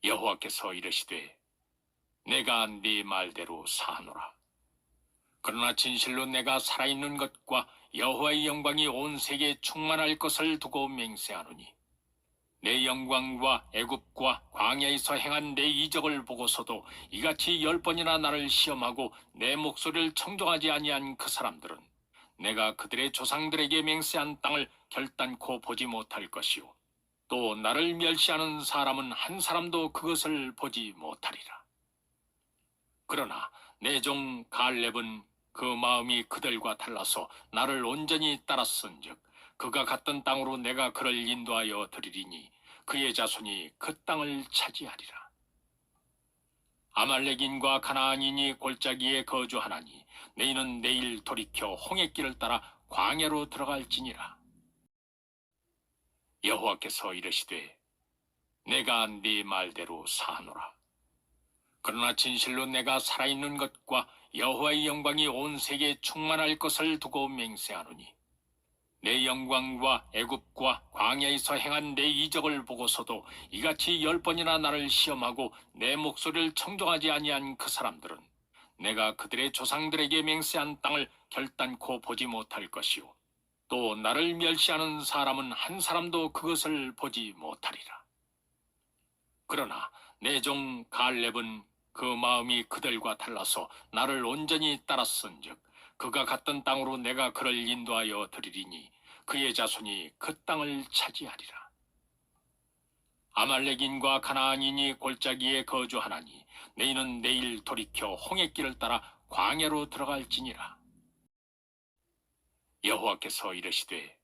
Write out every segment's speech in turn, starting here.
여호와께서 이르시되 내가 네 말대로 사하노라. 그러나 진실로 내가 살아있는 것과 여호와의 영광이 온 세계에 충만할 것을 두고 맹세하노니 내 영광과 애굽과 광야에서 행한 내 이적을 보고서도 이같이 10번이나 나를 시험하고 내 목소리를 청종하지 아니한 그 사람들은 내가 그들의 조상들에게 맹세한 땅을 결단코 보지 못할 것이요 또 나를 멸시하는 사람은 한 사람도 그것을 보지 못하리라. 그러나 내 종 갈렙은 그 마음이 그들과 달라서 나를 온전히 따랐은즉 그가 갔던 땅으로 내가 그를 인도하여 드리리니 그의 자손이 그 땅을 차지하리라. 아말렉인과 가나안인이 골짜기에 거주하나니 너희는 내일 돌이켜 홍해길을 따라 광야로 들어갈지니라. 여호와께서 이르시되 내가 네 말대로 사하노라. 그러나 진실로 내가 살아있는 것과 여호와의 영광이 온 세계에 충만할 것을 두고 맹세하노니 내 영광과 애굽과 광야에서 행한 내 이적을 보고서도 이같이 10번이나 나를 시험하고 내 목소리를 청종하지 아니한 그 사람들은 내가 그들의 조상들에게 맹세한 땅을 결단코 보지 못할 것이요 또 나를 멸시하는 사람은 한 사람도 그것을 보지 못하리라. 그러나 내 종 갈렙은 그 마음이 그들과 달라서 나를 온전히 따랐은즉 그가 갔던 땅으로 내가 그를 인도하여 드리리니 그의 자손이 그 땅을 차지하리라. 아말렉인과 가나안인이 골짜기에 거주하나니 너희는 내일 돌이켜 홍해길을 따라 광야로 들어갈지니라. 여호와께서 이르시되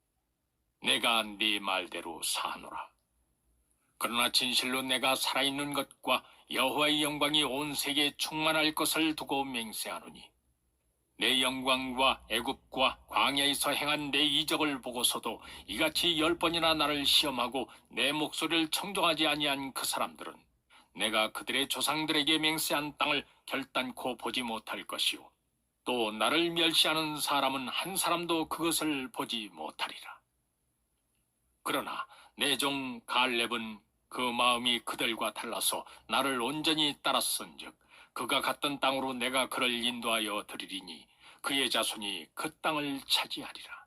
내가 네 말대로 사하노라. 그러나 진실로 내가 살아있는 것과 여호와의 영광이 온 세계에 충만할 것을 두고 맹세하노니 내 영광과 애굽과 광야에서 행한 내 이적을 보고서도 이같이 10번이나 나를 시험하고 내 목소리를 청종하지 아니한 그 사람들은 내가 그들의 조상들에게 맹세한 땅을 결단코 보지 못할 것이요 또 나를 멸시하는 사람은 한 사람도 그것을 보지 못하리라. 그러나 내 종 갈렙은 그 마음이 그들과 달라서 나를 온전히 따랐은즉 그가 갔던 땅으로 내가 그를 인도하여 드리리니 그의 자손이 그 땅을 차지하리라.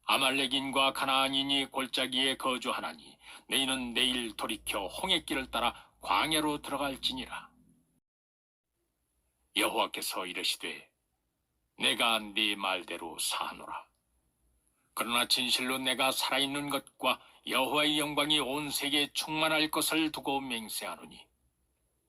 아말렉인과 가나안인이 골짜기에 거주하나니 너희는 내일 돌이켜 홍해길을 따라 광야로 들어갈지니라. 여호와께서 이르시되 내가 네 말대로 사하노라. 그러나 진실로 내가 살아있는 것과 여호와의 영광이 온 세계에 충만할 것을 두고 맹세하노니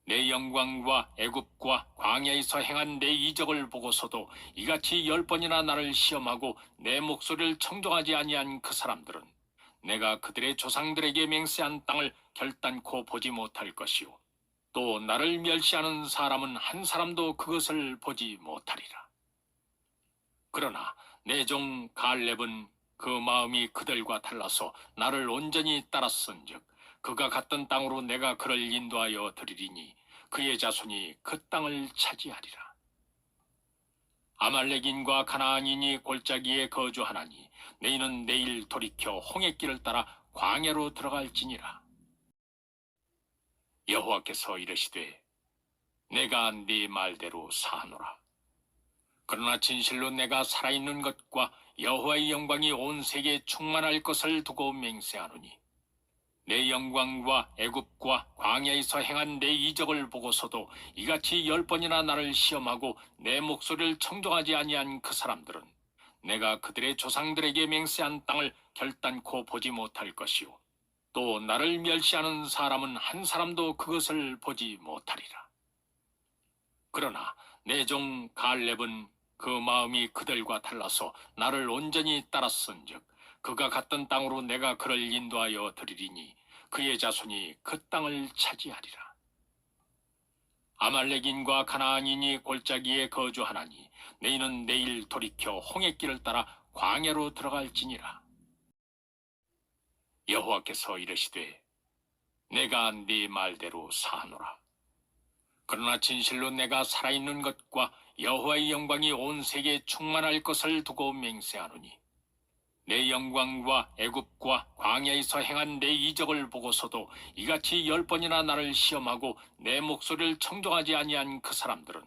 내 영광과 애굽과 광야에서 행한 내 이적을 보고서도 이같이 10번이나 나를 시험하고 내 목소리를 청종하지 아니한 그 사람들은 내가 그들의 조상들에게 맹세한 땅을 결단코 보지 못할 것이요 또 나를 멸시하는 사람은 한 사람도 그것을 보지 못하리라. 그러나 내 종 갈렙은 그 마음이 그들과 달라서 나를 온전히 따랐은즉 그가 갔던 땅으로 내가 그를 인도하여 드리리니 그의 자손이 그 땅을 차지하리라. 아말렉인과 가나안인이 골짜기에 거주하나니 너희는 내일 돌이켜 홍해길을 따라 광야로 들어갈지니라. 여호와께서 이르시되 내가 네 말대로 사하노라. 그러나 진실로 내가 살아있는 것과 여호와의 영광이 온 세계에 충만할 것을 두고 맹세하노니 내 영광과 애굽과 광야에서 행한 내 이적을 보고서도 이같이 10번이나 나를 시험하고 내 목소리를 청종하지 아니한 그 사람들은 내가 그들의 조상들에게 맹세한 땅을 결단코 보지 못할 것이요 또 나를 멸시하는 사람은 한 사람도 그것을 보지 못하리라. 그러나 내 종 갈렙은 그 마음이 그들과 달라서 나를 온전히 따랐은즉 그가 갔던 땅으로 내가 그를 인도하여 드리리니 그의 자손이 그 땅을 차지하리라. 아말렉인과 가나안인이 골짜기에 거주하나니 너희는 내일 돌이켜 홍해길을 따라 광야로 들어갈지니라. 여호와께서 이르시되 내가 네 말대로 사하노라. 그러나 진실로 내가 살아있는 것과 여호와의 영광이 온 세계에 충만할 것을 두고 맹세하노니 내 영광과 애굽과 광야에서 행한 내 이적을 보고서도 이같이 10번이나 나를 시험하고 내 목소리를 청종하지 아니한 그 사람들은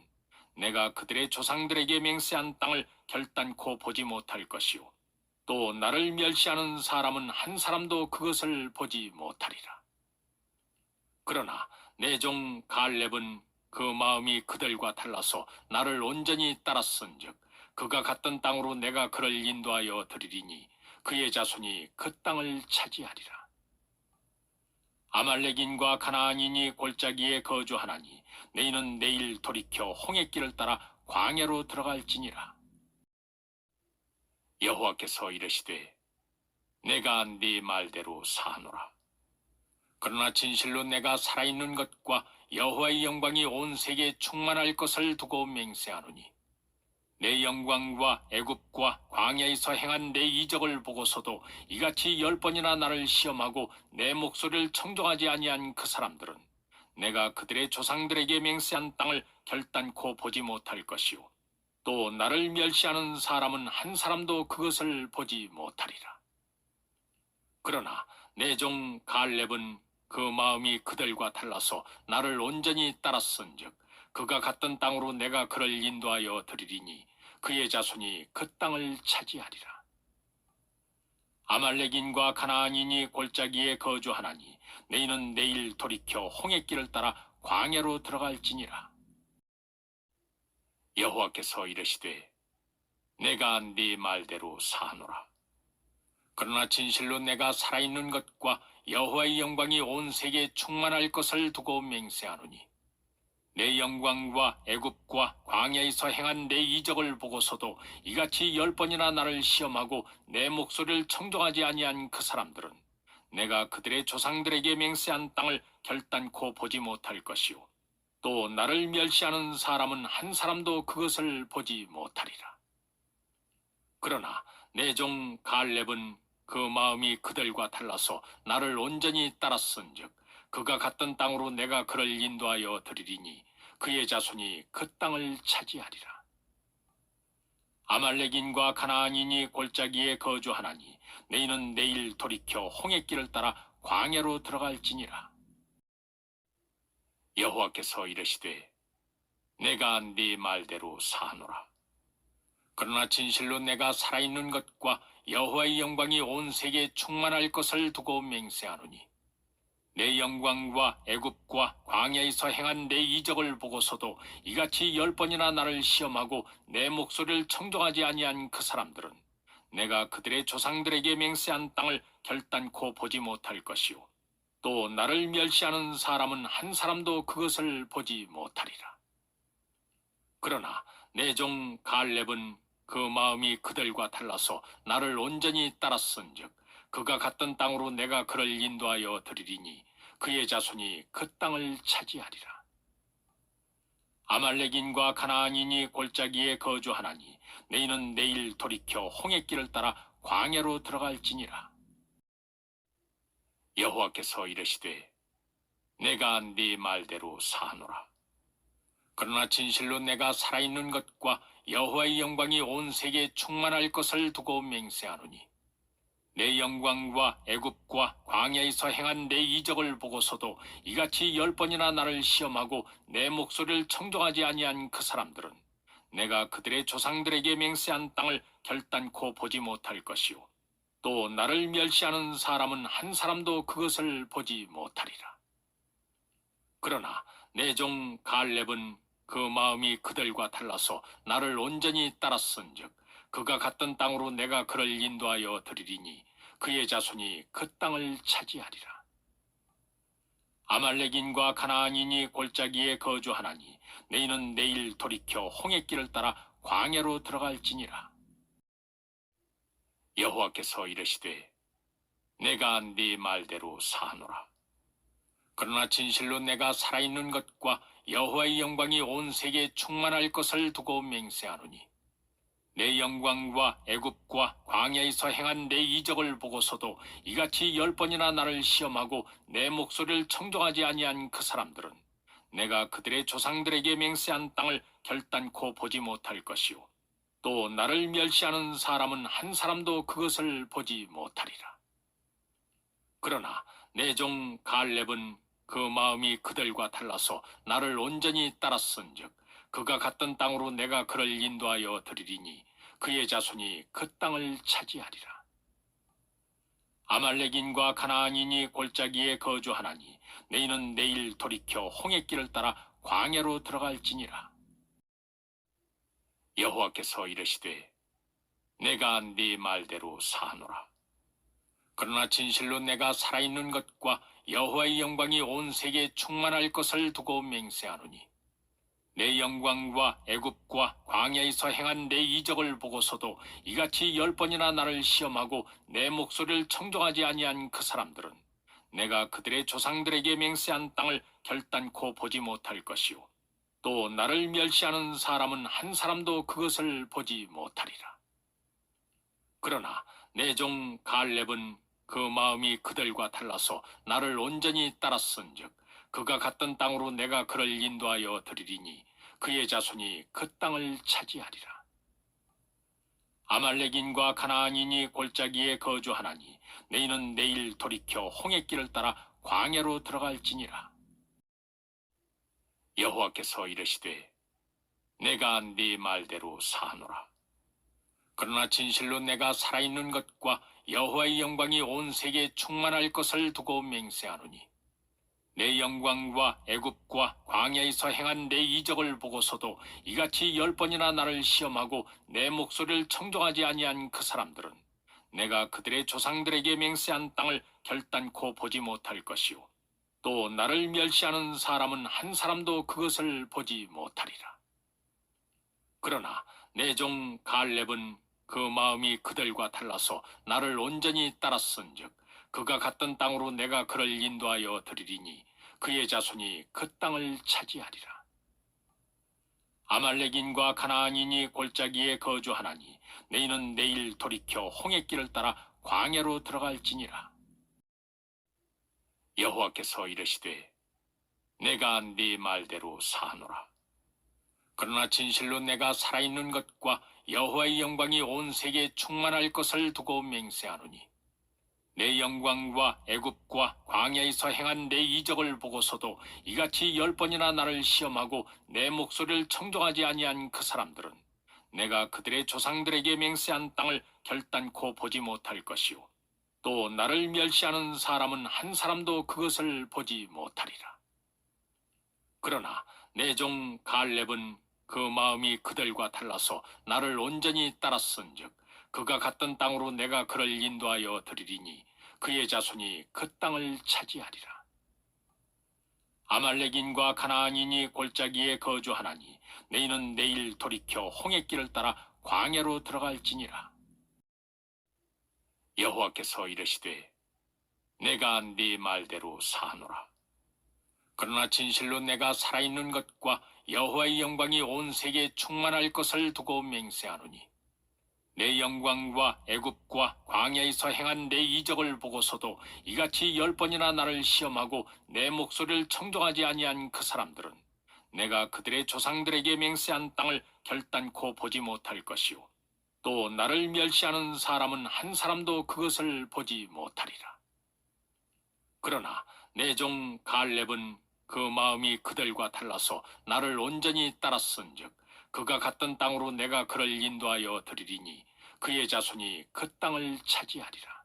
내가 그들의 조상들에게 맹세한 땅을 결단코 보지 못할 것이요 또 나를 멸시하는 사람은 한 사람도 그것을 보지 못하리라. 그러나 내 종 갈렙은 그 마음이 그들과 달라서 나를 온전히 따랐은즉 그가 갔던 땅으로 내가 그를 인도하여 드리리니 그의 자손이 그 땅을 차지하리라. 아말렉인과 가나안인이 골짜기에 거주하나니 너희는 내일 돌이켜 홍해길을 따라 광야로 들어갈지니라. 여호와께서 이르시되 내가 네 말대로 사노라. 그러나 진실로 내가 살아있는 것과 여호와의 영광이 온 세계에 충만할 것을 두고 맹세하노니 내 영광과 애굽과 광야에서 행한 내 이적을 보고서도 이같이 10번이나 나를 시험하고 내 목소리를 청종하지 아니한 그 사람들은 내가 그들의 조상들에게 맹세한 땅을 결단코 보지 못할 것이요 또 나를 멸시하는 사람은 한 사람도 그것을 보지 못하리라. 그러나 내 종 갈렙은 그 마음이 그들과 달라서 나를 온전히 따랐은즉 그가 갔던 땅으로 내가 그를 인도하여 드리리니 그의 자손이 그 땅을 차지하리라. 아말렉인과 가나안인이 골짜기에 거주하나니 너희는 내일 돌이켜 홍해길을 따라 광야로 들어갈지니라. 여호와께서 이르시되 내가 네 말대로 사노라. 그러나 진실로 내가 살아있는 것과 여호와의 영광이 온 세계에 충만할 것을 두고 맹세하노니 내 영광과 애굽과 광야에서 행한 내 이적을 보고서도 이같이 10번이나 나를 시험하고 내 목소리를 청종하지 아니한 그 사람들은 내가 그들의 조상들에게 맹세한 땅을 결단코 보지 못할 것이요 또 나를 멸시하는 사람은 한 사람도 그것을 보지 못하리라. 그러나 내 종 갈렙은 그 마음이 그들과 달라서 나를 온전히 따랐은즉 그가 갔던 땅으로 내가 그를 인도하여 드리리니 그의 자손이 그 땅을 차지하리라. 아말렉인과 가나안인이 골짜기에 거주하나니 너희는 내일 돌이켜 홍해길을 따라 광야로 들어갈지니라. 여호와께서 이르시되 내가 네 말대로 사노라. 그러나 진실로 내가 살아있는 것과 여호와의 영광이 온 세계에 충만할 것을 두고 맹세하노니 내 영광과 애굽과 광야에서 행한 내 이적을 보고서도 이같이 10번이나 나를 시험하고 내 목소리를 청종하지 아니한 그 사람들은 내가 그들의 조상들에게 맹세한 땅을 결단코 보지 못할 것이요 또 나를 멸시하는 사람은 한 사람도 그것을 보지 못하리라. 그러나 내 종 갈렙은 그 마음이 그들과 달라서 나를 온전히 따랐은즉 그가 갔던 땅으로 내가 그를 인도하여 드리리니 그의 자손이 그 땅을 차지하리라. 아말렉인과 가나안인이 골짜기에 거주하나니 너희는 내일 돌이켜 홍해길을 따라 광야로 들어갈지니라. 여호와께서 이르시되 내가 네 말대로 사노라. 그러나 진실로 내가 살아있는 것과 여호와의 영광이 온 세계에 충만할 것을 두고 맹세하노니 내 영광과 애굽과 광야에서 행한 내 이적을 보고서도 이같이 10번이나 나를 시험하고 내 목소리를 청종하지 아니한 그 사람들은 내가 그들의 조상들에게 맹세한 땅을 결단코 보지 못할 것이요 또 나를 멸시하는 사람은 한 사람도 그것을 보지 못하리라. 그러나 내 종 갈렙은 그 마음이 그들과 달라서 나를 온전히 따랐은즉 그가 갔던 땅으로 내가 그를 인도하여 드리리니 그의 자손이 그 땅을 차지하리라. 아말렉인과 가나안인이 골짜기에 거주하나니 너희는 내일 돌이켜 홍해길을 따라 광야로 들어갈지니라. 여호와께서 이르시되 내가 네 말대로 사노라. 그러나 진실로 내가 살아있는 것과 여호와의 영광이 온 세계에 충만할 것을 두고 맹세하노니 내 영광과 애굽과 광야에서 행한 내 이적을 보고서도 이같이 10번이나 나를 시험하고 내 목소리를 청종하지 아니한 그 사람들은 내가 그들의 조상들에게 맹세한 땅을 결단코 보지 못할 것이요 또 나를 멸시하는 사람은 한 사람도 그것을 보지 못하리라. 그러나 내 종 갈렙은 그 마음이 그들과 달라서 나를 온전히 따랐은즉 그가 갔던 땅으로 내가 그를 인도하여 드리리니 그의 자손이 그 땅을 차지하리라. 아말렉인과 가나안인이 골짜기에 거주하나니 너희는 내일 돌이켜 홍해길을 따라 광야로 들어갈지니라. 여호와께서 이르시되 내가 네 말대로 사하노라. 그러나 진실로 내가 살아있는 것과 여호와의 영광이 온 세계에 충만할 것을 두고 맹세하노니 내 영광과 애굽과 광야에서 행한 내 이적을 보고서도 이같이 10번이나 나를 시험하고 내 목소리를 청종하지 아니한 그 사람들은 내가 그들의 조상들에게 맹세한 땅을 결단코 보지 못할 것이요 또 나를 멸시하는 사람은 한 사람도 그것을 보지 못하리라. 그러나 내 종 갈렙은 그 마음이 그들과 달라서 나를 온전히 따랐은즉 그가 갔던 땅으로 내가 그를 인도하여 드리리니 그의 자손이 그 땅을 차지하리라. 아말렉인과 가나안인이 골짜기에 거주하나니 너희는 내일 돌이켜 홍해길을 따라 광야로 들어갈지니라. 여호와께서 이르시되 내가 네 말대로 사하노라. 그러나 진실로 내가 살아있는 것과 여호와의 영광이 온 세계에 충만할 것을 두고 맹세하노니 내 영광과 애굽과 광야에서 행한 내 이적을 보고서도 이같이 10번이나 나를 시험하고 내 목소리를 청종하지 아니한 그 사람들은 내가 그들의 조상들에게 맹세한 땅을 결단코 보지 못할 것이요 또 나를 멸시하는 사람은 한 사람도 그것을 보지 못하리라. 그러나 내 종 갈렙은 그 마음이 그들과 달라서 나를 온전히 따랐은즉 그가 갔던 땅으로 내가 그를 인도하여 드리리니 그의 자손이 그 땅을 차지하리라. 아말렉인과 가나안인이 골짜기에 거주하나니 너희는 내일 돌이켜 홍해길을 따라 광야로 들어갈지니라. 여호와께서 이르시되 내가 네 말대로 사하노라. 그러나 진실로 내가 살아있는 것과 여호와의 영광이 온 세계에 충만할 것을 두고 맹세하노니 내 영광과 애굽과 광야에서 행한 내 이적을 보고서도 이같이 10번이나 나를 시험하고 내 목소리를 청종하지 아니한 그 사람들은 내가 그들의 조상들에게 맹세한 땅을 결단코 보지 못할 것이요 또 나를 멸시하는 사람은 한 사람도 그것을 보지 못하리라. 그러나 내 종 갈렙은 그 마음이 그들과 달라서 나를 온전히 따랐은즉 그가 갔던 땅으로 내가 그를 인도하여 드리리니 그의 자손이 그 땅을 차지하리라. 아말렉인과 가나안인이 골짜기에 거주하나니 너희는 내일 돌이켜 홍해길을 따라 광야로 들어갈지니라. 여호와께서 이르시되 내가 네 말대로 사하노라. 그러나 진실로 내가 살아있는 것과 여호와의 영광이 온 세계에 충만할 것을 두고 맹세하노니 내 영광과 애굽과 광야에서 행한 내 이적을 보고서도 이같이 10번이나 나를 시험하고 내 목소리를 청종하지 아니한 그 사람들은 내가 그들의 조상들에게 맹세한 땅을 결단코 보지 못할 것이요 또 나를 멸시하는 사람은 한 사람도 그것을 보지 못하리라. 그러나 내 종 갈렙은 그 마음이 그들과 달라서 나를 온전히 따랐은즉 그가 갔던 땅으로 내가 그를 인도하여 드리리니 그의 자손이 그 땅을 차지하리라.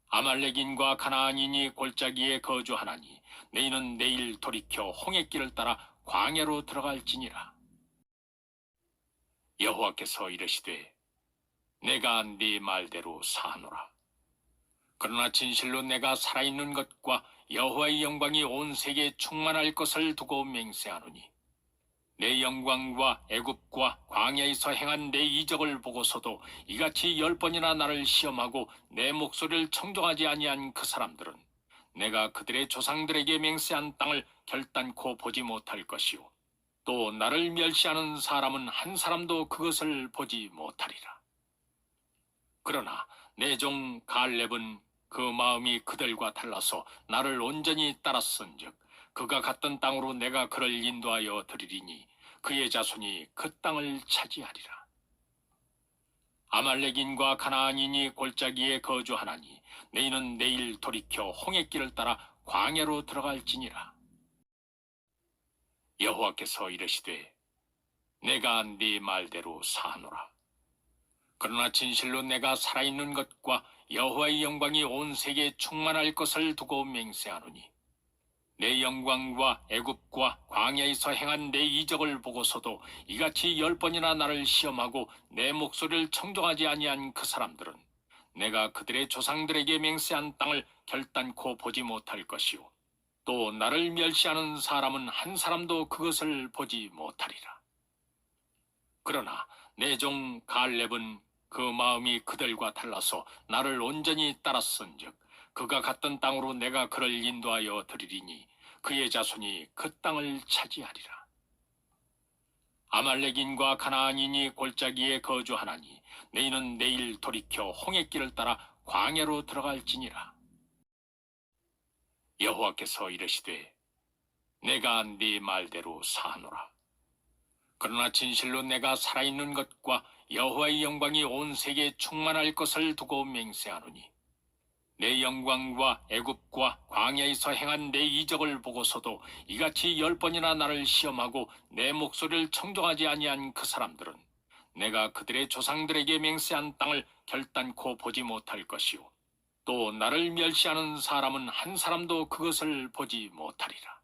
아말렉인과 가나안인이 골짜기에 거주하나니 너희는 내일 돌이켜 홍해길을 따라 광야로 들어갈지니라. 여호와께서 이르시되 내가 네 말대로 사하노라. 그러나 진실로 내가 살아있는 것과 여호와의 영광이 온 세계에 충만할 것을 두고 맹세하노니 내 영광과 애굽과 광야에서 행한 내 이적을 보고서도 이같이 10번이나 나를 시험하고 내 목소리를 청종하지 아니한 그 사람들은 내가 그들의 조상들에게 맹세한 땅을 결단코 보지 못할 것이요 또 나를 멸시하는 사람은 한 사람도 그것을 보지 못하리라. 그러나 내 종 갈렙은 그 마음이 그들과 달라서 나를 온전히 따랐은즉 그가 갔던 땅으로 내가 그를 인도하여 드리리니 그의 자손이 그 땅을 차지하리라. 아말렉인과 가나안인이 골짜기에 거주하나니 너희는 내일 돌이켜 홍해길을 따라 광야로 들어갈지니라. 여호와께서 이르시되 내가 네 말대로 사하노라. 그러나 진실로 내가 살아있는 것과 여호와의 영광이 온 세계에 충만할 것을 두고 맹세하노니 내 영광과 애굽과 광야에서 행한 내 이적을 보고서도 이같이 10번이나 나를 시험하고 내 목소리를 청종하지 아니한 그 사람들은 내가 그들의 조상들에게 맹세한 땅을 결단코 보지 못할 것이요 또 나를 멸시하는 사람은 한 사람도 그것을 보지 못하리라. 그러나 내 종 갈렙은 그 마음이 그들과 달라서 나를 온전히 따랐은즉 그가 갔던 땅으로 내가 그를 인도하여 드리리니 그의 자손이 그 땅을 차지하리라. 아말렉인과 가나안인이 골짜기에 거주하나니 너희는 내일 돌이켜 홍해길을 따라 광야로 들어갈지니라. 여호와께서 이르시되 내가 네 말대로 사하노라. 그러나 진실로 내가 살아있는 것과 여호와의 영광이 온 세계에 충만할 것을 두고 맹세하노니 내 영광과 애굽과 광야에서 행한 내 이적을 보고서도 이같이 10번이나 나를 시험하고 내 목소리를 청종하지 아니한 그 사람들은 내가 그들의 조상들에게 맹세한 땅을 결단코 보지 못할 것이요 또 나를 멸시하는 사람은 한 사람도 그것을 보지 못하리라.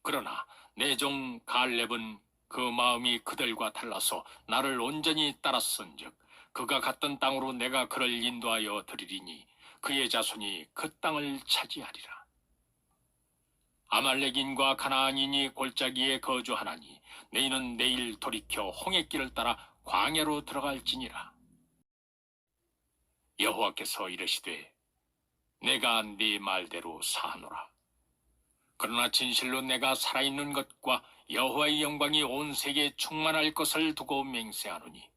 그러나 내 종 갈렙은 그 마음이 그들과 달라서 나를 온전히 따랐은즉 그가 갔던 땅으로 내가 그를 인도하여 드리리니 그의 자손이 그 땅을 차지하리라. 아말렉인과 가나안인이 골짜기에 거주하나니 너희는 내일 돌이켜 홍해길을 따라 광야로 들어갈지니라. 여호와께서 이르시되 내가 네 말대로 사하노라. 그러나 진실로 내가 살아있는 것과 여호와의 영광이 온 세계에 충만할 것을 두고 맹세하노니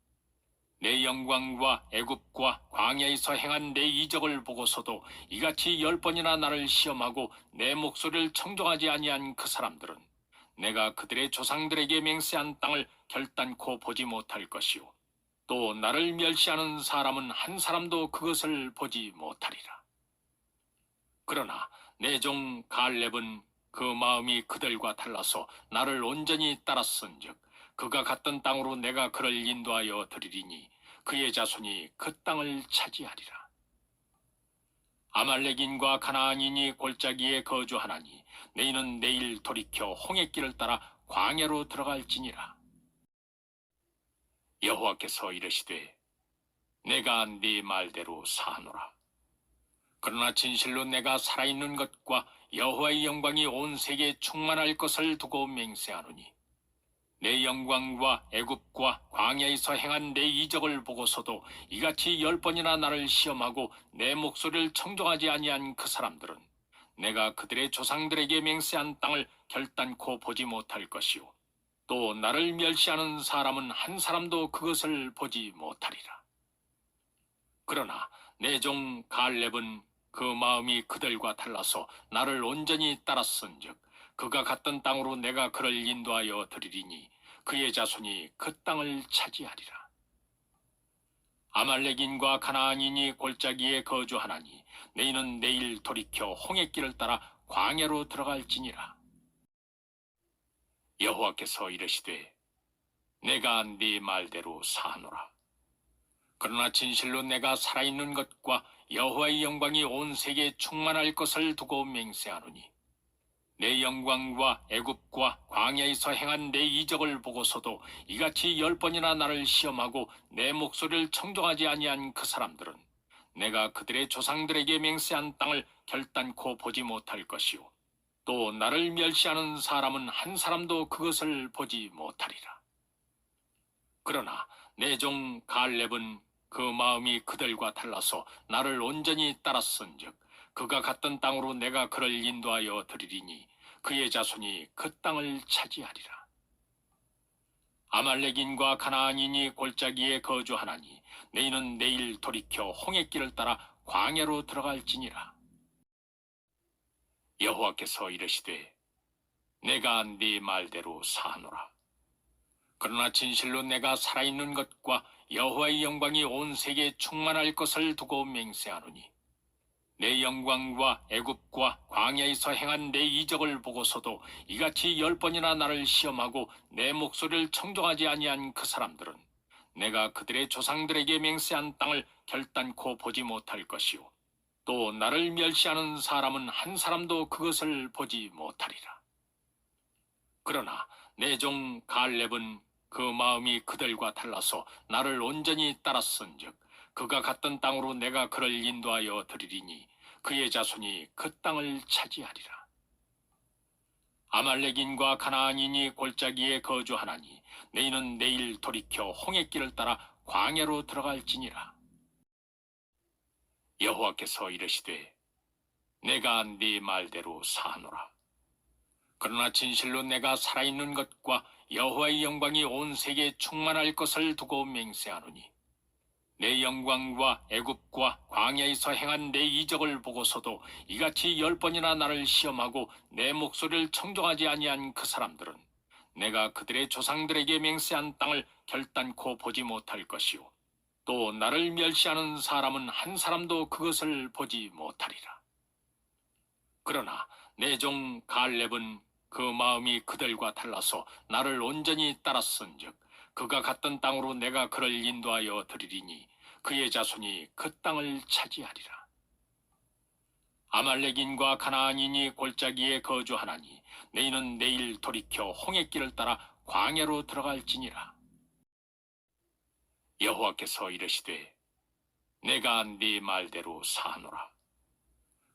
내 영광과 애굽과 광야에서 행한 내 이적을 보고서도 이같이 10번이나 나를 시험하고 내 목소리를 청종하지 아니한 그 사람들은 내가 그들의 조상들에게 맹세한 땅을 결단코 보지 못할 것이요 또 나를 멸시하는 사람은 한 사람도 그것을 보지 못하리라. 그러나 내 종 갈렙은 그 마음이 그들과 달라서 나를 온전히 따랐은즉 그가 갔던 땅으로 내가 그를 인도하여 드리리니 그의 자손이 그 땅을 차지하리라. 아말렉인과 가나안인이 골짜기에 거주하나니 너희는 내일 돌이켜 홍해길을 따라 광야로 들어갈지니라. 여호와께서 이르시되 내가 네 말대로 사하노라. 그러나 진실로 내가 살아있는 것과 여호와의 영광이 온 세계에 충만할 것을 두고 맹세하노니 내 영광과 애굽과 광야에서 행한 내 이적을 보고서도 이같이 10번이나 나를 시험하고 내 목소리를 청종하지 아니한 그 사람들은 내가 그들의 조상들에게 맹세한 땅을 결단코 보지 못할 것이요 또 나를 멸시하는 사람은 한 사람도 그것을 보지 못하리라. 그러나 내 종 갈렙은 그 마음이 그들과 달라서 나를 온전히 따랐은즉 그가 갔던 땅으로 내가 그를 인도하여 드리리니 그의 자손이 그 땅을 차지하리라. 아말렉인과 가나안인이 골짜기에 거주하나니 너희는 내일 돌이켜 홍해길을 따라 광야로 들어갈지니라. 여호와께서 이르시되 내가 네 말대로 사하노라. 그러나 진실로 내가 살아있는 것과 여호와의 영광이 온 세계에 충만할 것을 두고 맹세하노니 내 영광과 애굽과 광야에서 행한 내 이적을 보고서도 이같이 10번이나 나를 시험하고 내 목소리를 청종하지 아니한 그 사람들은 내가 그들의 조상들에게 맹세한 땅을 결단코 보지 못할 것이요 또 나를 멸시하는 사람은 한 사람도 그것을 보지 못하리라. 그러나 내 종 갈렙은 그 마음이 그들과 달라서 나를 온전히 따랐은즉 그가 갔던 땅으로 내가 그를 인도하여 드리리니 그의 자손이 그 땅을 차지하리라. 아말렉인과 가나안인이 골짜기에 거주하나니 너희는 내일 돌이켜 홍해길을 따라 광야로 들어갈지니라. 여호와께서 이르시되 내가 네 말대로 사노라. 그러나 진실로 내가 살아있는 것과 여호와의 영광이 온 세계에 충만할 것을 두고 맹세하노니 내 영광과 애굽과 광야에서 행한 내 이적을 보고서도 이같이 10번이나 나를 시험하고 내 목소리를 청종하지 아니한 그 사람들은 내가 그들의 조상들에게 맹세한 땅을 결단코 보지 못할 것이요 또 나를 멸시하는 사람은 한 사람도 그것을 보지 못하리라. 그러나 내 종 갈렙은 그 마음이 그들과 달라서 나를 온전히 따랐은즉 그가 갔던 땅으로 내가 그를 인도하여 드리리니 그의 자손이 그 땅을 차지하리라. 아말렉인과 가나안인이 골짜기에 거주하나니 너희는 내일 돌이켜 홍해길을 따라 광야로 들어갈지니라. 여호와께서 이르시되 내가 네 말대로 사노라. 그러나 진실로 내가 살아있는 것과 여호와의 영광이 온 세계에 충만할 것을 두고 맹세하노니 내 영광과 애굽과 광야에서 행한 내 이적을 보고서도 이같이 10번이나 나를 시험하고 내 목소리를 청종하지 아니한 그 사람들은 내가 그들의 조상들에게 맹세한 땅을 결단코 보지 못할 것이요 또 나를 멸시하는 사람은 한 사람도 그것을 보지 못하리라. 그러나 내 종 갈렙은 그 마음이 그들과 달라서 나를 온전히 따랐은즉 그가 갔던 땅으로 내가 그를 인도하여 드리리니 그의 자손이 그 땅을 차지하리라. 아말렉인과 가나안인이 골짜기에 거주하나니 너희는 내일 돌이켜 홍해길을 따라 광야로 들어갈지니라. 여호와께서 이르시되 내가 네 말대로 사노라.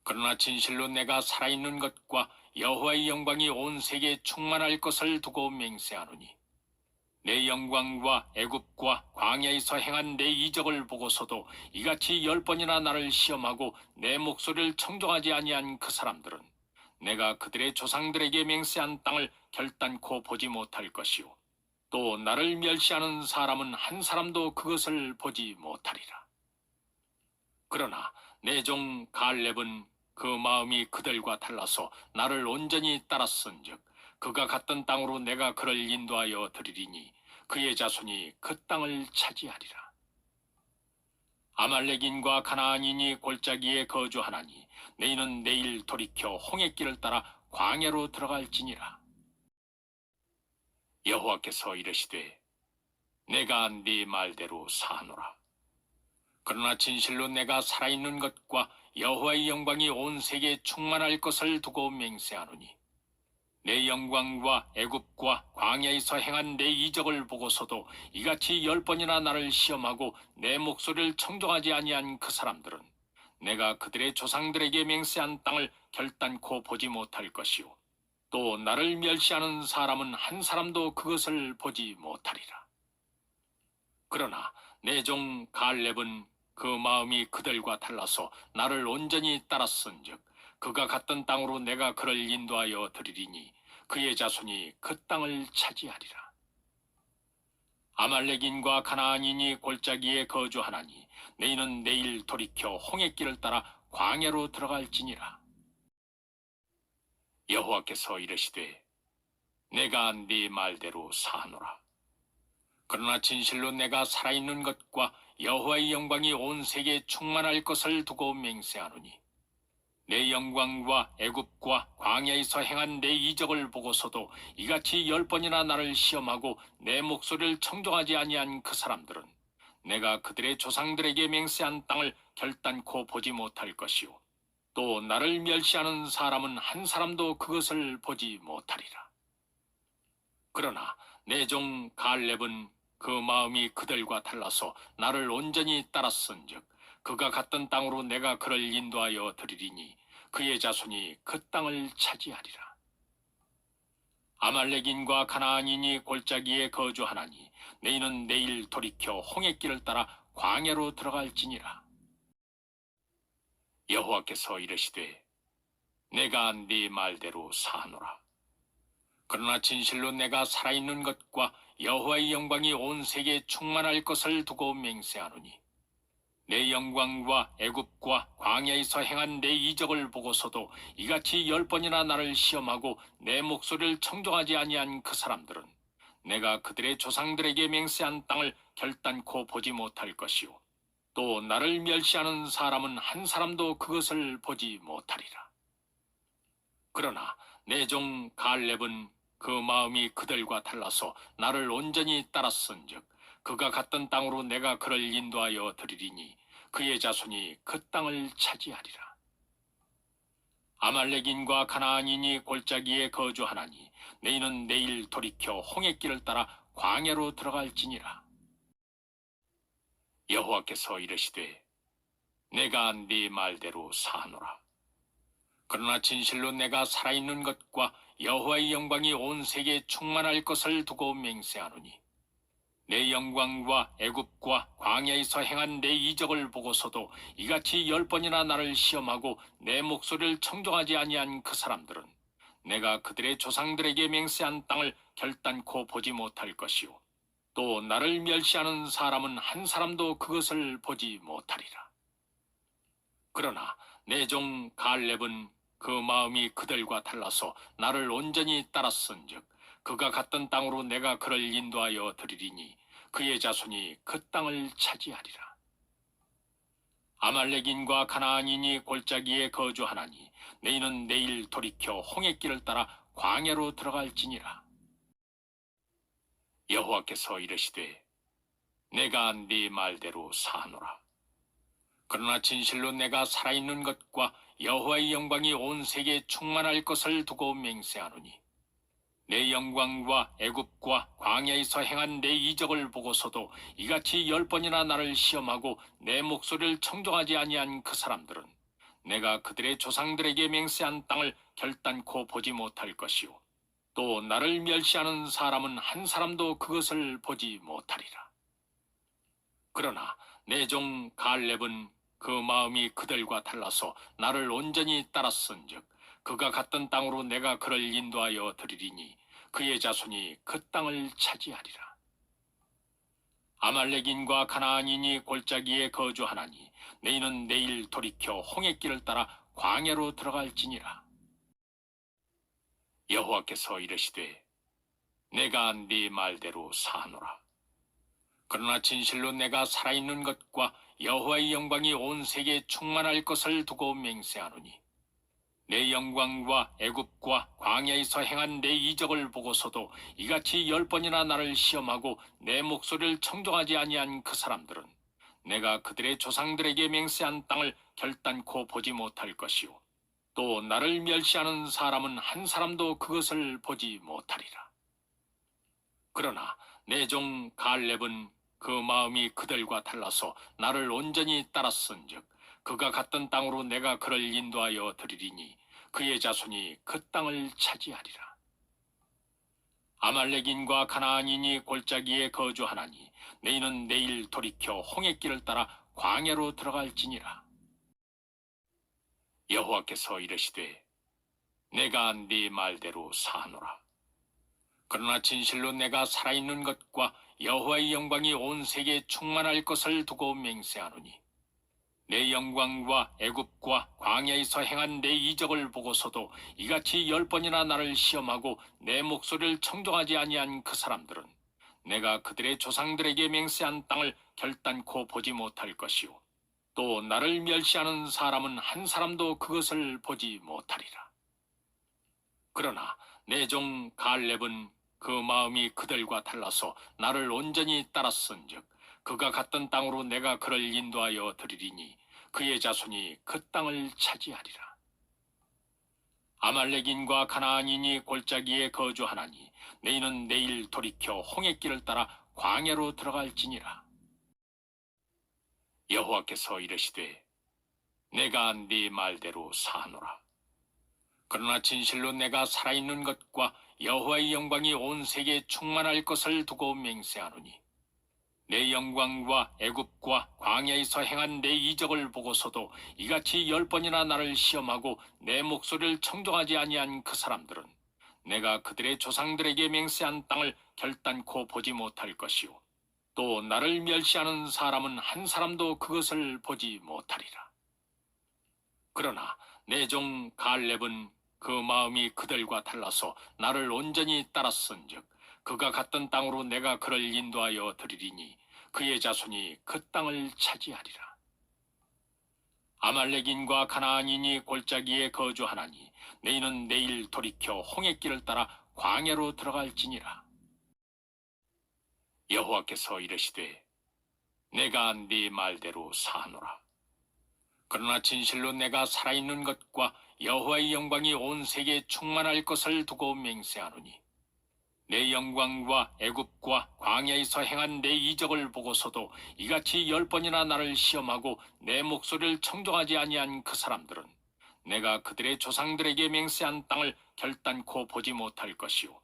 그러나 진실로 내가 살아있는 것과 여호와의 영광이 온 세계에 충만할 것을 두고 맹세하노니 내 영광과 애굽과 광야에서 행한 내 이적을 보고서도 이같이 10번이나 나를 시험하고 내 목소리를 청종하지 아니한 그 사람들은 내가 그들의 조상들에게 맹세한 땅을 결단코 보지 못할 것이요 또 나를 멸시하는 사람은 한 사람도 그것을 보지 못하리라. 그러나 내 종 갈렙은 그 마음이 그들과 달라서 나를 온전히 따랐은즉 그가 갔던 땅으로 내가 그를 인도하여 드리리니 그의 자손이 그 땅을 차지하리라. 아말렉인과 가나안인이 골짜기에 거주하나니 너희는 내일 돌이켜 홍해길을 따라 광야로 들어갈지니라. 여호와께서 이르시되 내가 네 말대로 사노라. 그러나 진실로 내가 살아있는 것과 여호와의 영광이 온 세계에 충만할 것을 두고 맹세하노니 내 영광과 애굽과 광야에서 행한 내 이적을 보고서도 이같이 10번이나 나를 시험하고 내 목소리를 청종하지 아니한 그 사람들은 내가 그들의 조상들에게 맹세한 땅을 결단코 보지 못할 것이요 또 나를 멸시하는 사람은 한 사람도 그것을 보지 못하리라. 그러나 내 종 갈렙은 그 마음이 그들과 달라서 나를 온전히 따랐은즉 그가 갔던 땅으로 내가 그를 인도하여 드리리니 그의 자손이 그 땅을 차지하리라. 아말렉인과 가나안인이 골짜기에 거주하나니 너희는 내일 돌이켜 홍해길을 따라 광야로 들어갈지니라. 여호와께서 이르시되 내가 네 말대로 사노라. 그러나 진실로 내가 살아있는 것과 여호와의 영광이 온 세계에 충만할 것을 두고 맹세하노니 내 영광과 애굽과 광야에서 행한 내 이적을 보고서도 이같이 10번이나 나를 시험하고 내 목소리를 청종하지 아니한 그 사람들은 내가 그들의 조상들에게 맹세한 땅을 결단코 보지 못할 것이요 또 나를 멸시하는 사람은 한 사람도 그것을 보지 못하리라. 그러나 내 종 갈렙은 그 마음이 그들과 달라서 나를 온전히 따랐은즉 그가 갔던 땅으로 내가 그를 인도하여 드리리니 그의 자손이 그 땅을 차지하리라. 아말렉인과 가나안인이 골짜기에 거주하나니 너희는 내일 돌이켜 홍해길을 따라 광야로 들어갈지니라. 여호와께서 이르시되 내가 네 말대로 사노라. 그러나 진실로 내가 살아있는 것과 여호와의 영광이 온 세계에 충만할 것을 두고 맹세하노니 내 영광과 애굽과 광야에서 행한 내 이적을 보고서도 이같이 10번이나 나를 시험하고 내 목소리를 청종하지 아니한 그 사람들은 내가 그들의 조상들에게 맹세한 땅을 결단코 보지 못할 것이요 또 나를 멸시하는 사람은 한 사람도 그것을 보지 못하리라. 그러나 내 종 갈렙은 그 마음이 그들과 달라서 나를 온전히 따랐은즉 그가 갔던 땅으로 내가 그를 인도하여 드리리니 그의 자손이 그 땅을 차지하리라. 아말렉인과 가나안인이 골짜기에 거주하나니 너희는 내일 돌이켜 홍해길을 따라 광야로 들어갈지니라. 여호와께서 이르시되 내가 네 말대로 사하노라. 그러나 진실로 내가 살아있는 것과 여호와의 영광이 온 세계에 충만할 것을 두고 맹세하노니 내 영광과 애굽과 광야에서 행한 내 이적을 보고서도 이같이 10번이나 나를 시험하고 내 목소리를 청종하지 아니한 그 사람들은 내가 그들의 조상들에게 맹세한 땅을 결단코 보지 못할 것이요 또 나를 멸시하는 사람은 한 사람도 그것을 보지 못하리라. 그러나 내 종 갈렙은 그 마음이 그들과 달라서 나를 온전히 따랐은즉 그가 갔던 땅으로 내가 그를 인도하여 드리리니 그의 자손이 그 땅을 차지하리라. 아말렉인과 가나안인이 골짜기에 거주하나니 너희는 내일 돌이켜 홍해길을 따라 광야로 들어갈지니라. 여호와께서 이르시되 내가 네 말대로 사하노라. 그러나 진실로 내가 살아있는 것과 여호와의 영광이 온 세계에 충만할 것을 두고 맹세하노니 내 영광과 애굽과 광야에서 행한 내 이적을 보고서도 이같이 10번이나 나를 시험하고 내 목소리를 청종하지 아니한 그 사람들은 내가 그들의 조상들에게 맹세한 땅을 결단코 보지 못할 것이요 또 나를 멸시하는 사람은 한 사람도 그것을 보지 못하리라. 그러나 내 종 갈렙은 그 마음이 그들과 달라서 나를 온전히 따랐은즉 그가 갔던 땅으로 내가 그를 인도하여 드리리니 그의 자손이 그 땅을 차지하리라. 아말렉인과 가나안인이 골짜기에 거주하나니 너희는 내일 돌이켜 홍해길을 따라 광야로 들어갈지니라. 여호와께서 이르시되 내가 네 말대로 사하노라. 그러나 진실로 내가 살아있는 것과 여호와의 영광이 온 세계에 충만할 것을 두고 맹세하노니 내 영광과 애굽과 광야에서 행한 내 이적을 보고서도 이같이 10번이나 나를 시험하고 내 목소리를 청종하지 아니한 그 사람들은 내가 그들의 조상들에게 맹세한 땅을 결단코 보지 못할 것이요 또 나를 멸시하는 사람은 한 사람도 그것을 보지 못하리라. 그러나 내 종 갈렙은 그 마음이 그들과 달라서 나를 온전히 따랐은즉 그가 갔던 땅으로 내가 그를 인도하여 드리리니 그의 자손이 그 땅을 차지하리라. 아말렉인과 가나안인이 골짜기에 거주하나니 너희는 내일 돌이켜 홍해길을 따라 광야로 들어갈지니라. 여호와께서 이르시되 내가 네 말대로 사하노라. 그러나 진실로 내가 살아있는 것과 여호와의 영광이 온 세계에 충만할 것을 두고 맹세하노니 내 영광과 애굽과 광야에서 행한 내 이적을 보고서도 이같이 10번이나 나를 시험하고 내 목소리를 청종하지 아니한 그 사람들은 내가 그들의 조상들에게 맹세한 땅을 결단코 보지 못할 것이요 또 나를 멸시하는 사람은 한 사람도 그것을 보지 못하리라. 그러나 내 종 갈렙은 그 마음이 그들과 달라서 나를 온전히 따랐은즉 그가 갔던 땅으로 내가 그를 인도하여 드리리니 그의 자손이 그 땅을 차지하리라. 아말렉인과 가나안인이 골짜기에 거주하나니 너희는 내일 돌이켜 홍해길을 따라 광야로 들어갈지니라. 여호와께서 이르시되 내가 네 말대로 사하노라. 그러나 진실로 내가 살아있는 것과 여호와의 영광이 온 세계에 충만할 것을 두고 맹세하노니 내 영광과 애굽과 광야에서 행한 내 이적을 보고서도 이같이 10번이나 나를 시험하고 내 목소리를 청종하지 아니한 그 사람들은 내가 그들의 조상들에게 맹세한 땅을 결단코 보지 못할 것이요 또 나를 멸시하는 사람은 한 사람도 그것을 보지 못하리라. 그러나 내 종 갈렙은 그 마음이 그들과 달라서 나를 온전히 따랐은즉 그가 갔던 땅으로 내가 그를 인도하여 드리리니 그의 자손이 그 땅을 차지하리라. 아말렉인과 가나안인이 골짜기에 거주하나니 너희는 내일 돌이켜 홍해길을 따라 광야로 들어갈지니라. 여호와께서 이르시되 내가 네 말대로 사하노라. 그러나 진실로 내가 살아있는 것과 여호와의 영광이 온 세계에 충만할 것을 두고 맹세하노니 내 영광과 애굽과 광야에서 행한 내 이적을 보고서도 이같이 10번이나 나를 시험하고 내 목소리를 청종하지 아니한 그 사람들은 내가 그들의 조상들에게 맹세한 땅을 결단코 보지 못할 것이요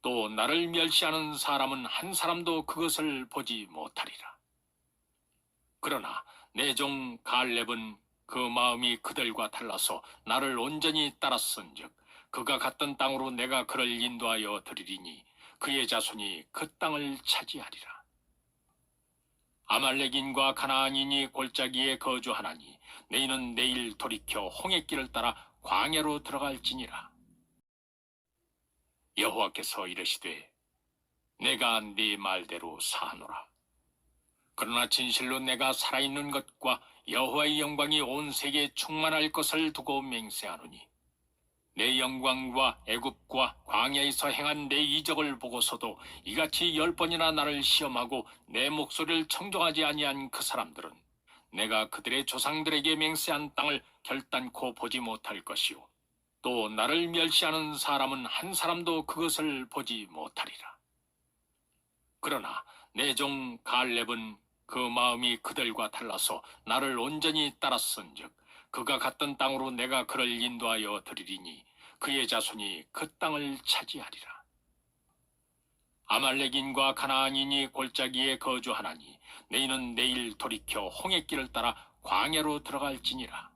또 나를 멸시하는 사람은 한 사람도 그것을 보지 못하리라. 그러나 내 종 갈렙은 그 마음이 그들과 달라서 나를 온전히 따랐은즉 그가 갔던 땅으로 내가 그를 인도하여 드리리니 그의 자손이 그 땅을 차지하리라. 아말렉인과 가나안인이 골짜기에 거주하나니 너희는 내일 돌이켜 홍해길을 따라 광야로 들어갈지니라. 여호와께서 이르시되 내가 네 말대로 사하노라. 그러나 진실로 내가 살아있는 것과 여호와의 영광이 온 세계에 충만할 것을 두고 맹세하노니 내 영광과 애굽과 광야에서 행한 내 이적을 보고서도 이같이 10번이나 나를 시험하고 내 목소리를 청종하지 아니한 그 사람들은 내가 그들의 조상들에게 맹세한 땅을 결단코 보지 못할 것이요 또 나를 멸시하는 사람은 한 사람도 그것을 보지 못하리라. 그러나 내 종 갈렙은 그 마음이 그들과 달라서 나를 온전히 따랐은즉 그가 갔던 땅으로 내가 그를 인도하여 드리리니 그의 자손이 그 땅을 차지하리라. 아말렉인과 가나안인이 골짜기에 거주하나니 너희는 내일 돌이켜 홍해길을 따라 광야로 들어갈지니라.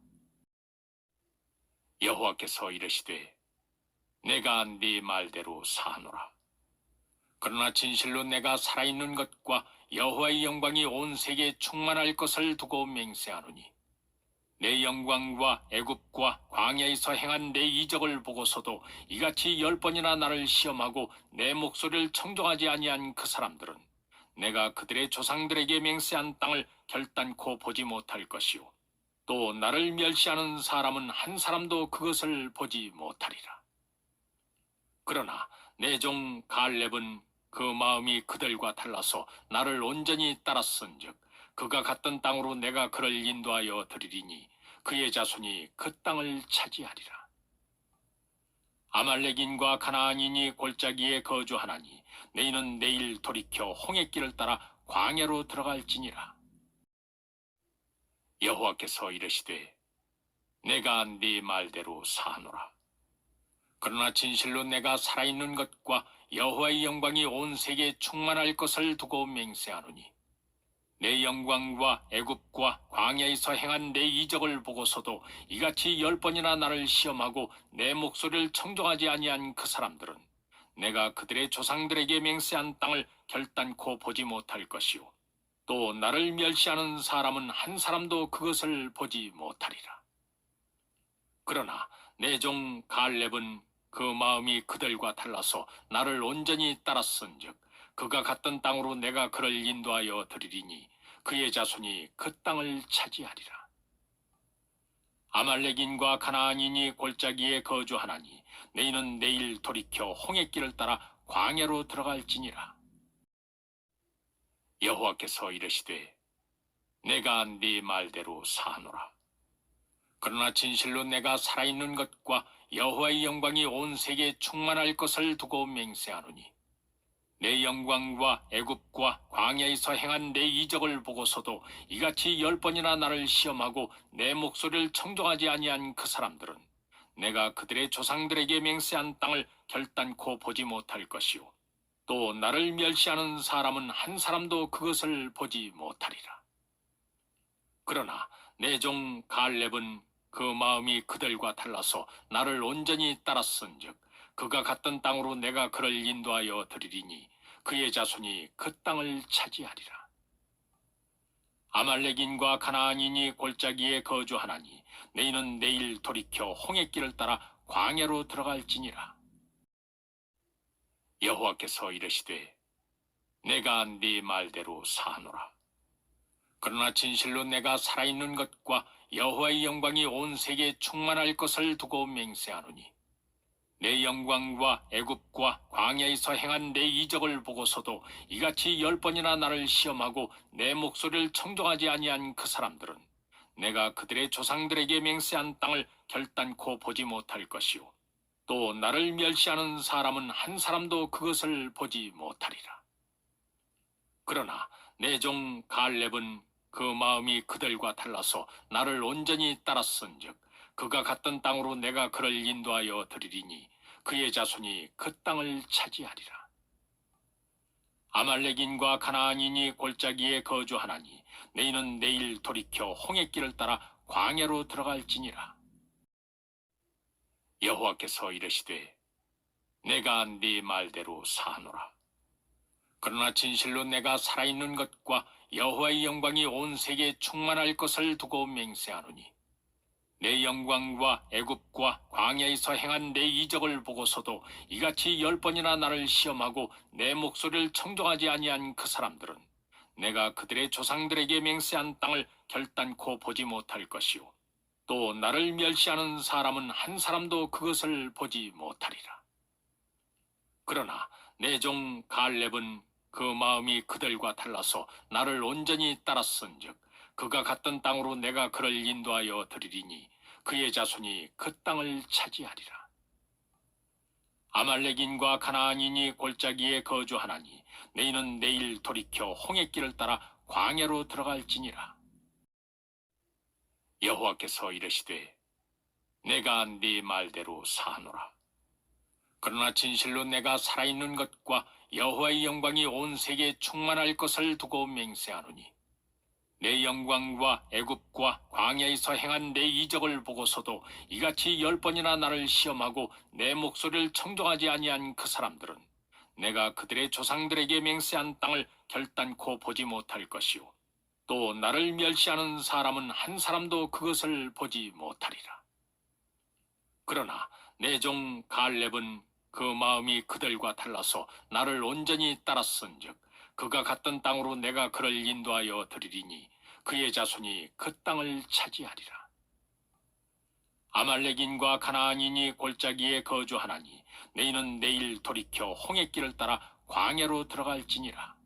여호와께서 이르시되 내가 네 말대로 사하노라. 그러나 진실로 내가 살아있는 것과 여호와의 영광이 온 세계에 충만할 것을 두고 맹세하노니 내 영광과 애굽과 광야에서 행한 내 이적을 보고서도 이같이 10번이나 나를 시험하고 내 목소리를 청종하지 아니한 그 사람들은 내가 그들의 조상들에게 맹세한 땅을 결단코 보지 못할 것이요 또 나를 멸시하는 사람은 한 사람도 그것을 보지 못하리라. 그러나 내 종 갈렙은 그 마음이 그들과 달라서 나를 온전히 따랐은즉 그가 갔던 땅으로 내가 그를 인도하여 드리리니 그의 자손이 그 땅을 차지하리라. 아말렉인과 가나안인이 골짜기에 거주하나니 너희는 내일 돌이켜 홍해길을 따라 광야로 들어갈지니라. 여호와께서 이르시되 내가 네 말대로 사하노라. 그러나 진실로 내가 살아있는 것과 여호와의 영광이 온 세계에 충만할 것을 두고 맹세하노니 내 영광과 애굽과 광야에서 행한 내 이적을 보고서도 이같이 10번이나 나를 시험하고 내 목소리를 청종하지 아니한 그 사람들은 내가 그들의 조상들에게 맹세한 땅을 결단코 보지 못할 것이요 또 나를 멸시하는 사람은 한 사람도 그것을 보지 못하리라. 그러나 내 종 갈렙은 그 마음이 그들과 달라서 나를 온전히 따랐은즉 그가 갔던 땅으로 내가 그를 인도하여 드리리니 그의 자손이 그 땅을 차지하리라. 아말렉인과 가나안인이 골짜기에 거주하나니 너희는 내일 돌이켜 홍해길을 따라 광야로 들어갈지니라. 여호와께서 이르시되 내가 네 말대로 사하노라. 그러나 진실로 내가 살아있는 것과 여호와의 영광이 온 세계에 충만할 것을 두고 맹세하노니 내 영광과 애굽과 광야에서 행한 내 이적을 보고서도 이같이 10번이나 나를 시험하고 내 목소리를 청종하지 아니한 그 사람들은 내가 그들의 조상들에게 맹세한 땅을 결단코 보지 못할 것이요 또 나를 멸시하는 사람은 한 사람도 그것을 보지 못하리라. 그러나 내 종 갈렙은 그 마음이 그들과 달라서 나를 온전히 따랐은즉 그가 갔던 땅으로 내가 그를 인도하여 드리리니 그의 자손이 그 땅을 차지하리라. 아말렉인과 가나안인이 골짜기에 거주하나니 너희는 내일 돌이켜 홍해길을 따라 광야로 들어갈지니라. 여호와께서 이르시되 내가 네 말대로 사하노라. 그러나 진실로 내가 살아있는 것과 여호와의 영광이 온 세계에 충만할 것을 두고 맹세하노니 내 영광과 애굽과 광야에서 행한 내 이적을 보고서도 이같이 10번이나 나를 시험하고 내 목소리를 청종하지 아니한 그 사람들은 내가 그들의 조상들에게 맹세한 땅을 결단코 보지 못할 것이요 또 나를 멸시하는 사람은 한 사람도 그것을 보지 못하리라. 그러나 내 종 갈렙은 그 마음이 그들과 달라서 나를 온전히 따랐은즉 그가 갔던 땅으로 내가 그를 인도하여 드리리니 그의 자손이 그 땅을 차지하리라. 아말렉인과 가나안인이 골짜기에 거주하나니 너희는 내일 돌이켜 홍해길을 따라 광야로 들어갈지니라. 여호와께서 이르시되 내가 네 말대로 사하노라. 그러나 진실로 내가 살아있는 것과 여호와의 영광이 온 세계에 충만할 것을 두고 맹세하노니 내 영광과 애굽과 광야에서 행한 내 이적을 보고서도 이같이 10번이나 나를 시험하고 내 목소리를 청종하지 아니한 그 사람들은 내가 그들의 조상들에게 맹세한 땅을 결단코 보지 못할 것이요 또 나를 멸시하는 사람은 한 사람도 그것을 보지 못하리라. 그러나 내 종 갈렙은 그 마음이 그들과 달라서 나를 온전히 따랐은즉 그가 갔던 땅으로 내가 그를 인도하여 드리리니 그의 자손이 그 땅을 차지하리라. 아말렉인과 가나안인이 골짜기에 거주하나니 너희는 내일 돌이켜 홍해길을 따라 광야로 들어갈지니라. 여호와께서 이르시되 내가 네 말대로 사하노라. 그러나 진실로 내가 살아있는 것과 여호와의 영광이 온 세계에 충만할 것을 두고 맹세하노니 내 영광과 애굽과 광야에서 행한 내 이적을 보고서도 이같이 10번이나 나를 시험하고 내 목소리를 청종하지 아니한 그 사람들은 내가 그들의 조상들에게 맹세한 땅을 결단코 보지 못할 것이요 또 나를 멸시하는 사람은 한 사람도 그것을 보지 못하리라. 그러나 내 종 갈렙은 그 마음이 그들과 달라서 나를 온전히 따랐은즉 그가 갔던 땅으로 내가 그를 인도하여 드리리니 그의 자손이 그 땅을 차지하리라. 아말렉인과 가나안인이 골짜기에 거주하나니 너희는 내일 돌이켜 홍해길을 따라 광야로 들어갈지니라.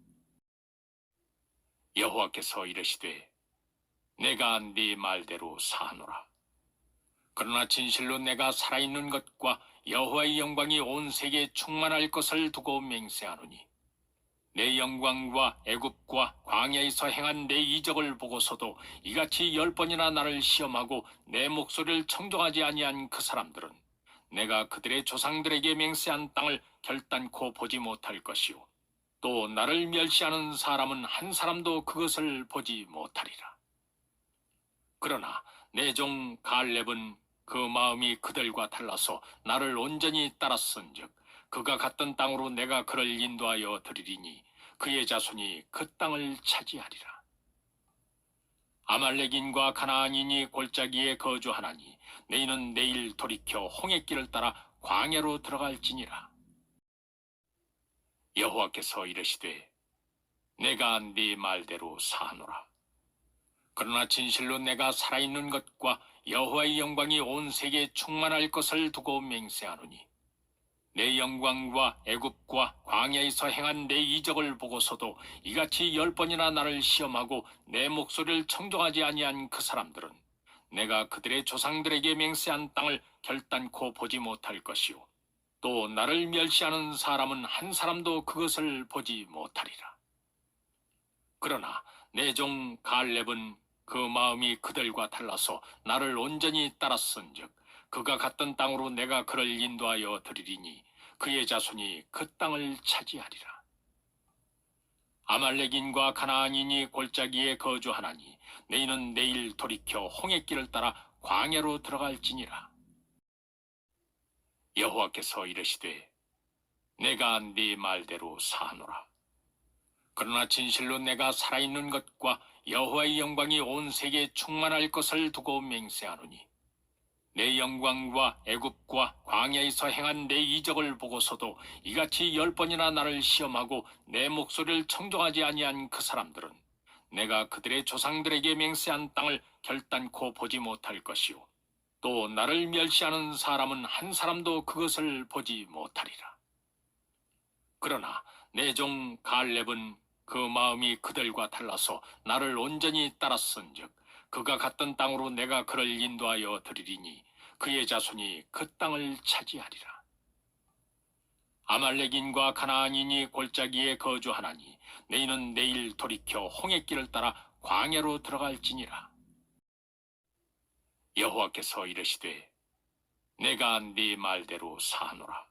여호와께서 이르시되 내가 네 말대로 사하노라. 그러나 진실로 내가 살아있는 것과 여호와의 영광이 온 세계에 충만할 것을 두고 맹세하노니 내 영광과 애굽과 광야에서 행한 내 이적을 보고서도 이같이 10번이나 나를 시험하고 내 목소리를 청종하지 아니한 그 사람들은 내가 그들의 조상들에게 맹세한 땅을 결단코 보지 못할 것이요 또 나를 멸시하는 사람은 한 사람도 그것을 보지 못하리라. 그러나 내 종 갈렙은 그 마음이 그들과 달라서 나를 온전히 따랐은즉 그가 갔던 땅으로 내가 그를 인도하여 드리리니 그의 자손이 그 땅을 차지하리라. 아말렉인과 가나안인이 골짜기에 거주하나니 너희는 내일 돌이켜 홍해길을 따라 광야로 들어갈지니라. 여호와께서 이르시되 내가 네 말대로 사하노라. 그러나 진실로 내가 살아있는 것과 여호와의 영광이 온 세계에 충만할 것을 두고 맹세하노니 내 영광과 애굽과 광야에서 행한 내 이적을 보고서도 이같이 10번이나 나를 시험하고 내 목소리를 청종하지 아니한 그 사람들은 내가 그들의 조상들에게 맹세한 땅을 결단코 보지 못할 것이요 또 나를 멸시하는 사람은 한 사람도 그것을 보지 못하리라. 그러나 내 종 갈렙은 그 마음이 그들과 달라서 나를 온전히 따랐은즉 그가 갔던 땅으로 내가 그를 인도하여 드리리니 그의 자손이 그 땅을 차지하리라. 아말렉인과 가나안인이 골짜기에 거주하나니 너희는 내일 돌이켜 홍해길을 따라 광야로 들어갈지니라. 여호와께서 이르시되 내가 네 말대로 사노라. 그러나 진실로 내가 살아있는 것과 여호와의 영광이 온 세계에 충만할 것을 두고 맹세하노니 내 영광과 애굽과 광야에서 행한 내 이적을 보고서도 이같이 10번이나 나를 시험하고 내 목소리를 청종하지 아니한 그 사람들은 내가 그들의 조상들에게 맹세한 땅을 결단코 보지 못할 것이요 또 나를 멸시하는 사람은 한 사람도 그것을 보지 못하리라. 그러나 내 종 갈렙은 그 마음이 그들과 달라서 나를 온전히 따랐은즉 그가 갔던 땅으로 내가 그를 인도하여 드리리니 그의 자손이 그 땅을 차지하리라. 아말렉인과 가나안인이 골짜기에 거주하나니 너희는 내일 돌이켜 홍해길을 따라 광야로 들어갈지니라. 여호와께서 이르시되 내가 네 말대로 사노라.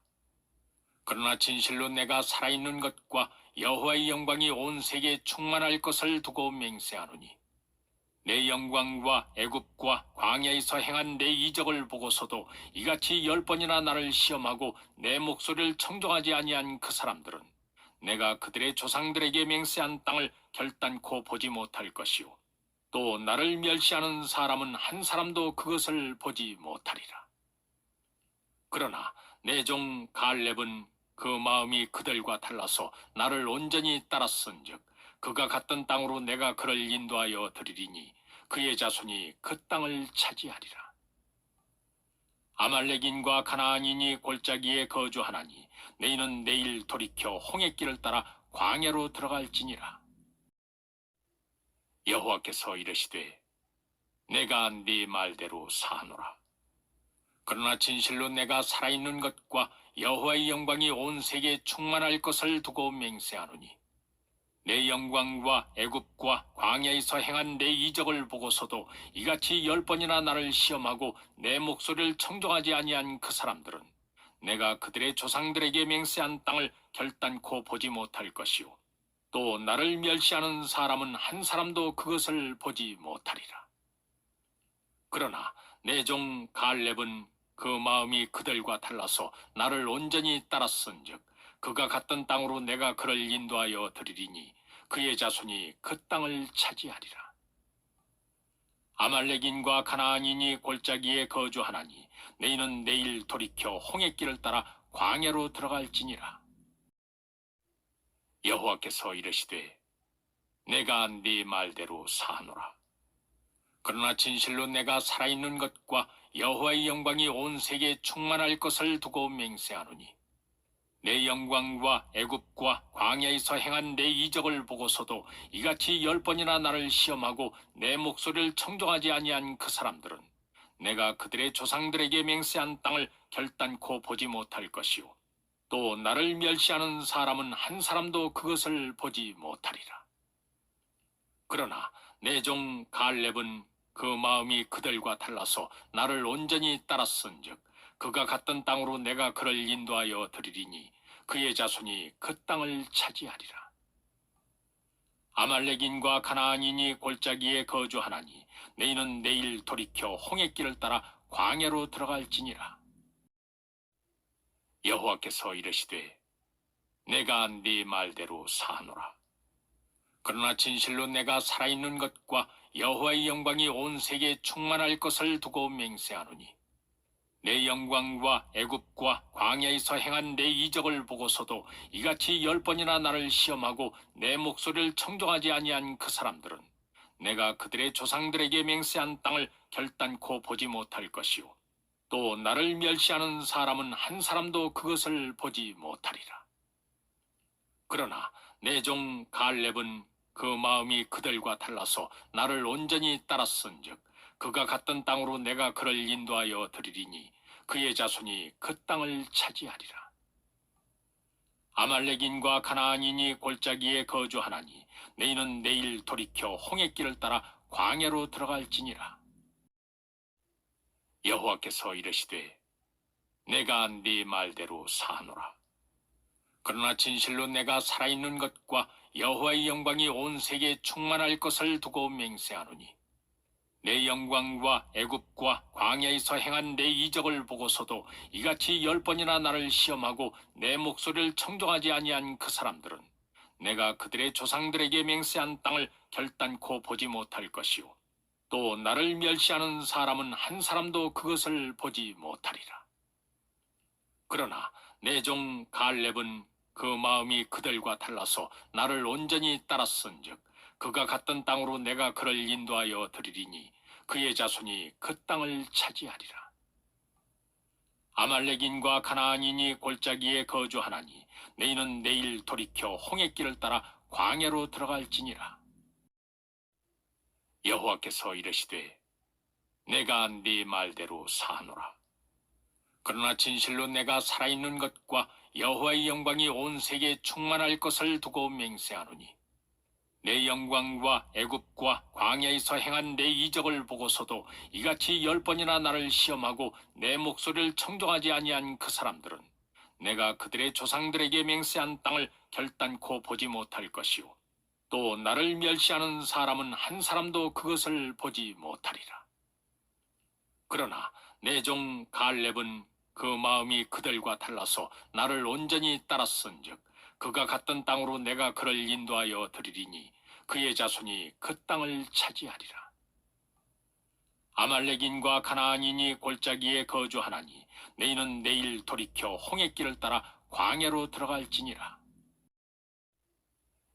그러나 진실로 내가 살아있는 것과 여호와의 영광이 온 세계에 충만할 것을 두고 맹세하노니 내 영광과 애굽과 광야에서 행한 내 이적을 보고서도 이같이 10번이나 나를 시험하고 내 목소리를 청종하지 아니한 그 사람들은 내가 그들의 조상들에게 맹세한 땅을 결단코 보지 못할 것이요 또 나를 멸시하는 사람은 한 사람도 그것을 보지 못하리라. 그러나 내 종 갈렙은 그 마음이 그들과 달라서 나를 온전히 따랐은즉 그가 갔던 땅으로 내가 그를 인도하여 드리리니 그의 자손이 그 땅을 차지하리라. 아말렉인과 가나안인이 골짜기에 거주하나니 너희는 내일 돌이켜 홍해길을 따라 광야로 들어갈지니라. 여호와께서 이르시되 내가 네 말대로 사노라. 그러나 진실로 내가 살아있는 것과 여호와의 영광이 온 세계에 충만할 것을 두고 맹세하노니 내 영광과 애굽과 광야에서 행한 내 이적을 보고서도 이같이 10번이나 나를 시험하고 내 목소리를 청종하지 아니한 그 사람들은 내가 그들의 조상들에게 맹세한 땅을 결단코 보지 못할 것이요 또 나를 멸시하는 사람은 한 사람도 그것을 보지 못하리라. 그러나 내 종 갈렙은 그 마음이 그들과 달라서 나를 온전히 따랐은즉 그가 갔던 땅으로 내가 그를 인도하여 드리리니 그의 자손이 그 땅을 차지하리라. 아말렉인과 가나안인이 골짜기에 거주하나니 너희는 내일 돌이켜 홍해길을 따라 광야로 들어갈지니라. 여호와께서 이르시되 내가 네 말대로 사노라. 그러나 진실로 내가 살아있는 것과 여호와의 영광이 온 세계에 충만할 것을 두고 맹세하노니 내 영광과 애굽과 광야에서 행한 내 이적을 보고서도 이같이 10번이나 나를 시험하고 내 목소리를 청종하지 아니한 그 사람들은 내가 그들의 조상들에게 맹세한 땅을 결단코 보지 못할 것이요 또 나를 멸시하는 사람은 한 사람도 그것을 보지 못하리라. 그러나 내 종 갈렙은 그 마음이 그들과 달라서 나를 온전히 따랐은즉 그가 갔던 땅으로 내가 그를 인도하여 드리리니 그의 자손이 그 땅을 차지하리라. 아말렉인과 가나안인이 골짜기에 거주하나니 너희는 내일 돌이켜 홍해길을 따라 광야로 들어갈지니라. 여호와께서 이르시되 내가 네 말대로 사노라. 그러나 진실로 내가 살아있는 것과 여호와의 영광이 온 세계에 충만할 것을 두고 맹세하노니 내 영광과 애굽과 광야에서 행한 내 이적을 보고서도 이같이 10번이나 나를 시험하고 내 목소리를 청종하지 아니한 그 사람들은 내가 그들의 조상들에게 맹세한 땅을 결단코 보지 못할 것이요 또 나를 멸시하는 사람은 한 사람도 그것을 보지 못하리라. 그러나 내 종 갈렙은 그 마음이 그들과 달라서 나를 온전히 따랐은즉 그가 갔던 땅으로 내가 그를 인도하여 드리리니 그의 자손이 그 땅을 차지하리라. 아말렉인과 가나안인이 골짜기에 거주하나니 너희는 내일 돌이켜 홍해길을 따라 광야로 들어갈지니라. 여호와께서 이르시되 내가 네 말대로 사노라. 그러나 진실로 내가 살아있는 것과 여호와의 영광이 온 세계에 충만할 것을 두고 맹세하노니 내 영광과 애굽과 광야에서 행한 내 이적을 보고서도 이같이 10번이나 나를 시험하고 내 목소리를 청종하지 아니한 그 사람들은 내가 그들의 조상들에게 맹세한 땅을 결단코 보지 못할 것이요 또 나를 멸시하는 사람은 한 사람도 그것을 보지 못하리라. 그러나 내 종 갈렙은 그 마음이 그들과 달라서 나를 온전히 따랐은즉 그가 갔던 땅으로 내가 그를 인도하여 드리리니 그의 자손이 그 땅을 차지하리라. 아말렉인과 가나안인이 골짜기에 거주하나니 너희는 내일 돌이켜 홍해길을 따라 광야로 들어갈지니라. 여호와께서 이르시되 내가 네 말대로 사노라. 그러나 진실로 내가 살아있는 것과 여호와의 영광이 온 세계에 충만할 것을 두고 맹세하노니 내 영광과 애굽과 광야에서 행한 내 이적을 보고서도 이같이 10번이나 나를 시험하고 내 목소리를 청종하지 아니한 그 사람들은 내가 그들의 조상들에게 맹세한 땅을 결단코 보지 못할 것이요 또 나를 멸시하는 사람은 한 사람도 그것을 보지 못하리라. 그러나 내 종 갈렙은 그 마음이 그들과 달라서 나를 온전히 따랐은즉 그가 갔던 땅으로 내가 그를 인도하여 드리리니 그의 자손이 그 땅을 차지하리라. 아말렉인과 가나안인이 골짜기에 거주하나니 너희는 내일 돌이켜 홍해길을 따라 광야로 들어갈지니라.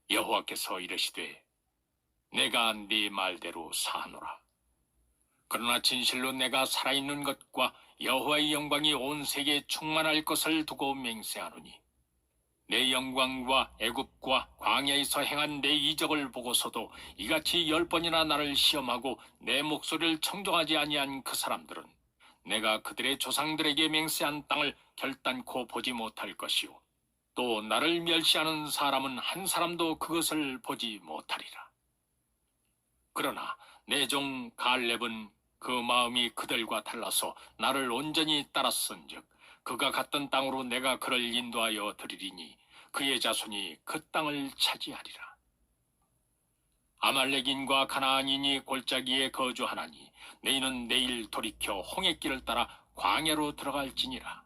여호와께서 이르시되 내가 네 말대로 사노라. 그러나 진실로 내가 살아있는 것과 여호와의 영광이 온 세계에 충만할 것을 두고 맹세하노니 내 영광과 애굽과 광야에서 행한 내 이적을 보고서도 이같이 10번이나 나를 시험하고 내 목소리를 청종하지 아니한 그 사람들은 내가 그들의 조상들에게 맹세한 땅을 결단코 보지 못할 것이요 또 나를 멸시하는 사람은 한 사람도 그것을 보지 못하리라. 그러나 내 종 갈렙은 그 마음이 그들과 달라서 나를 온전히 따랐은즉 그가 갔던 땅으로 내가 그를 인도하여 드리리니 그의 자손이 그 땅을 차지하리라. 아말렉인과 가나안인이 골짜기에 거주하나니 너희는 내일 돌이켜 홍해길을 따라 광야로 들어갈지니라.